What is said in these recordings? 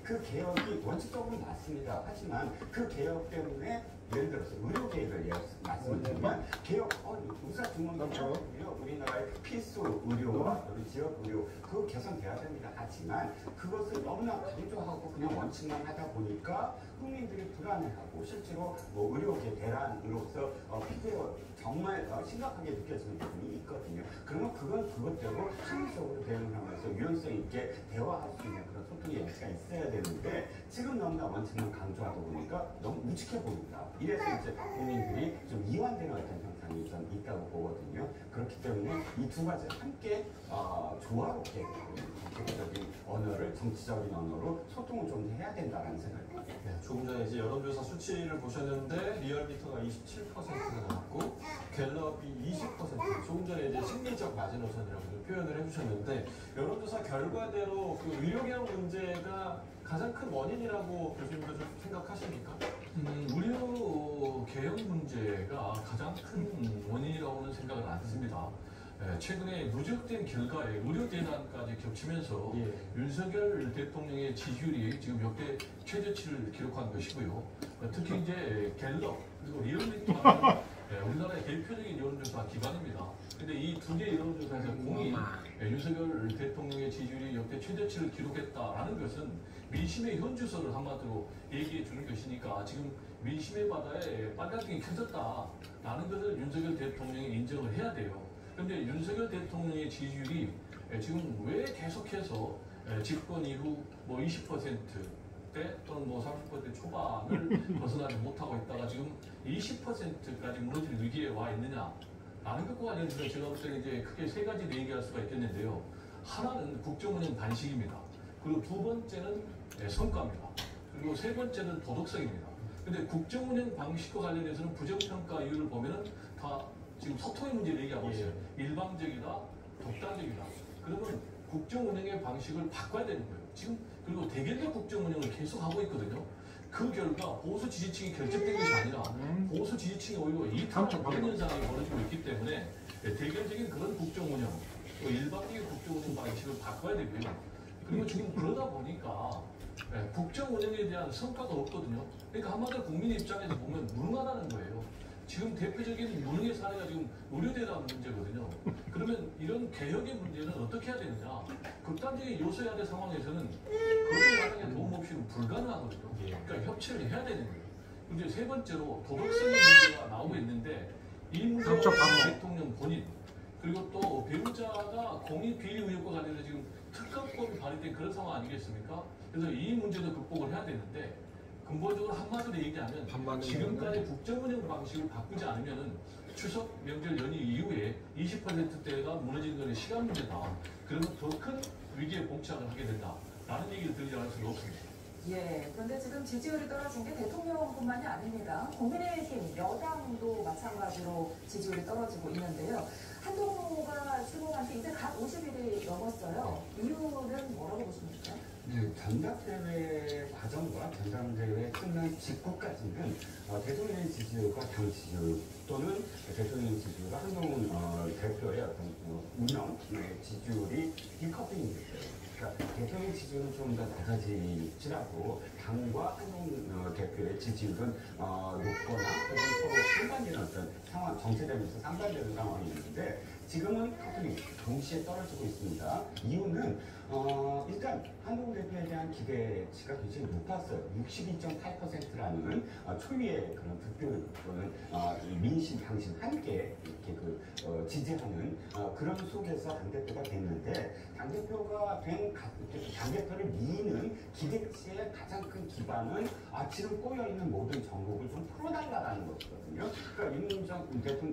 그 개혁이 원칙적으로 맞습니다. 하지만 그 개혁 때문에 예를 들어서 의료 개혁을 말씀을 드리면 개혁, 의사 등록이요 우리나라의 필수 의료와 지역 의료 그거 개선돼야 됩니다. 하지만 그것을 너무나 강조하고 그냥 원칙만 하다 보니까 국민들이 불안해하고 실제로 뭐 의료계 대란으로서 피해가 정말 심각하게 느껴지는 부분이 있거든요. 그러면 그것대로 합리적으로 대응을 하면서 유연성 있게 대화할 수 있는 그런 소통의 여지가 있어야 되는데 지금 너무나 원칙만 강조하다 보니까 너무 우직해 보인다. 이래서 이제 국민들이 좀 이완되는 어떤 현상이 좀 있다고 보거든요. 그렇기 때문에 이 두 가지를 함께 조화롭게 정치적인 언어를 정치적인 언어로 소통을 좀 해야 된다는 생각입니다. 네, 조금 전에 이제 여론조사 수치를 보셨는데 리얼미터가 27%가 나왔고 갤럽이 20%. 조금 전에 이제 심리적 마지노선이라고 표현을 해주셨는데 여론조사 결과대로 그 의료개혁 문제가 가장 큰 원인이라고 교수님도 좀 생각하십니까? 의료 개혁 문제가 가장 큰 원인이라고는 생각을 안 했습니다. 최근에 누적된 결과에 의료대난까지 겹치면서 윤석열 대통령의 지지율이 지금 역대 최저치를 기록한 것이고요. 특히 이제 갤럽 그리고 리얼미터는 우리나라의 대표적인 여론조사 기관입니다. 근데 이 두 개의 여론조사에서 공이 윤석열 대통령의 지지율이 역대 최저치를 기록했다라는 것은 민심의 현주소를 한마디로 얘기해 주는 것이니까 지금 민심의 바다에 빨간등이 켜졌다라는 것을 윤석열 대통령이 인정을 해야 돼요. 그런데 윤석열 대통령의 지지율이 지금 왜 계속해서 집권 이후 뭐 20%대 또는 뭐 30% 초반을 벗어나지 못하고 있다가 지금 20%까지 무너질 위기에 와 있느냐? 라는 것과 관련해서 제가 볼 때는 이제 크게 세 가지를 얘기할 수가 있겠는데요. 하나는 국정운영 반식입니다. 그리고 두 번째는 성과입니다. 그리고 세 번째는 도덕성입니다. 근데 국정운영 방식과 관련해서는 부정평가 이유를 보면은 다 지금 소통의 문제를 얘기하고 있어요. 일방적이다, 독단적이다. 그러면 국정운영의 방식을 바꿔야 되는 거예요. 지금 그리고 대결적 국정운영을 계속 하고 있거든요. 그 결과 보수 지지층이 결집된 것이 아니라 보수 지지층이 오히려 이탈하는 그런 현상이 벌어지고 있기 때문에 대결적인 그런 국정운영, 또 일방적인 국정운영 방식을 바꿔야 되고요. 그리고 지금 그러다 보니까 국정운영에 대한 성과가 없거든요. 그러니까 한마디로 국민 입장에서 보면 무능하다는 거예요. 지금 대표적인 무능의 사례가 지금 의료대란 문제거든요. 그러면 이런 개혁의 문제는 어떻게 해야 되느냐? 극단적인 요소야대 상황에서는 그런 과정에 도움 없이는 불가능하거든요. 그러니까 협치를 해야 되는 거예요. 이제 세 번째로 도덕성의 문제가 나오고 있는데 이 문제는 대통령 본인 그리고 또 배우자가 공익 비리 의혹과 관련해서 지금 특검법이 발의된 그런 상황 아니겠습니까? 그래서 이 문제도 극복을 해야 되는데 근본적으로 한마디로 얘기하면 지금까지 국정운영 방식을 바꾸지 않으면 추석 명절 연휴 이후에 20%대가 무너지는 것은 시간 문제다. 그러면 더 큰 위기에 봉착을 하게 된다라는 얘기를 드리지 않을 수가 없습니다. 예, 그런데 지금 지지율이 떨어진 게 대통령뿐만이 아닙니다. 국민의힘 여당도 마찬가지로 지지율이 떨어지고 있는데요. 한동훈가 출범한 지 이제 갓 50일이 넘었어요. 이유는 뭐라고 보십니까? 네, 전당대회 과정과 전당대회 끝난 직후까지는 대통령의 지지율과 당 지지율 또는 대통령의 지지율과 한동훈 대표의 어떤 운영의 지지율이 디커플링이 됐어요. 그러니까 대통령 지지율은 좀 더 낮아지더라도 당과 한동훈 대표의 지지율은 높거나 혹은 서로 상반되는 어떤 상황, 정체되면서 상반되는 상황이 있는데 지금은 커플링 동시에 떨어지고 있습니다. 이유는 일단 한동훈 대표에 대한 기대치가 굉장히 높았어요. 62.8%라는 초유의 그런 득표율 또는 민심, 당심 함께 이렇게 지지하는 그런 속에서 당대표가 됐는데 당대표가 된 당대표를 미는 기대치의 가장 큰 기반은 지금 꼬여있는 모든 정국을 좀 풀어달라는 것이거든요. 그러니까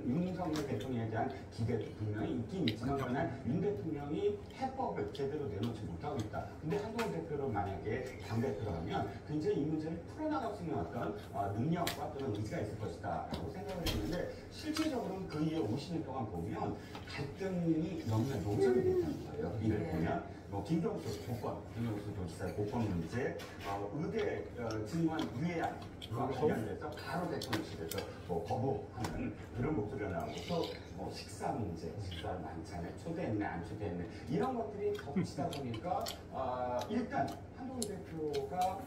윤석열 대통령에 대한 기대도 분명히 있긴 있지만 그러나 윤 대통령이 해법을 제대로 내놓지 못하고 있다. 근데 한동훈 대표를 만약에 당대표로 하면 굉장히 이 문제를 풀어나갈 수 있는 어떤 능력과 또는 의지가 있을 것이다 라고 생각을 했는데 실질적으로는 그 이후에 50년 동안 보면 갈등이 너무나 노점이 됐다는 거예요. 이를 보면 김경수 고건, 김경수 도지사 고건 문제, 의대 증원 유예안과 관련돼서 바로 대통령실에서 거부하는 그런 목소리가 나오고 또 식사 문제, 식사 만찬에 초대했네 안 초대했네 이런 것들이 겹치다 보니까 일단 한동훈 대표가 대표가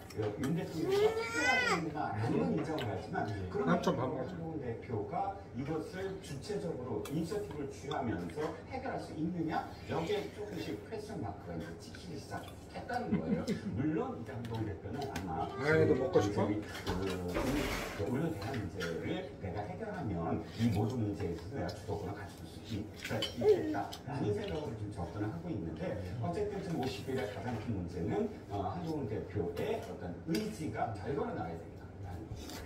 윤 대통령과 특별한 아니면 인정을 하지만 그런 한동훈 대표가 이것을 주체적으로 이니셔티브를 취하면서 해결할 수 있느냐? 여기에 조금씩 퀘스천 마크가 이제 찍히기 시작했다는 거예요. 물론 이제 한동훈 대표는 아마 아이도 먹고 싶어? 의료 대한 문제를 내가 해결하면 이 모든 문제에서 내가 주도권을 가질 수 있겠다라는 생각으로 지금 접근을 하고 있는데 어쨌든 지금 50일의 가장 큰 문제는 한동훈 대표의 어떤 의지가 결과로 나와야 된다.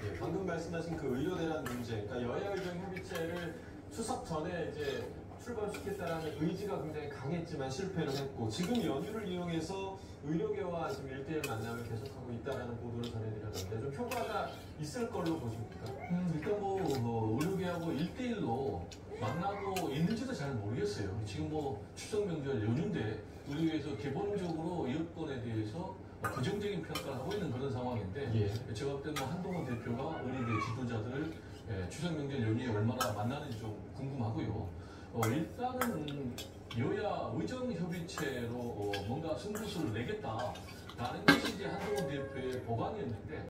예, 방금 말씀하신 그 의료대란 문제, 그러니까 여야 의정 협의체를 추석 전에 이제 출범시켰다라는 의지가 굉장히 강했지만 실패를 했고 지금 연휴를 이용해서 의료계와 지금 1대1 만남을 계속하고 있다라는 보도를 전해드렸는데 좀 효과가 있을 걸로 보십니까? 일단 의료계하고 1대1로 만나고 있는지도 잘 모르겠어요. 지금 추석 명절 연휴인데 의료계에서 기본적으로 여건에 대해서 부정적인 평가를 하고 있는 그런 상황인데 제가 볼 때 한동훈 대표가 의료계 지도자들을 추석 명절 연휴에 얼마나 만나는지 좀 궁금하고요. 일단은 여야 의정협의체로 뭔가 승부수를 내겠다라는 것이 이제 한동훈 대표의 보관이었는데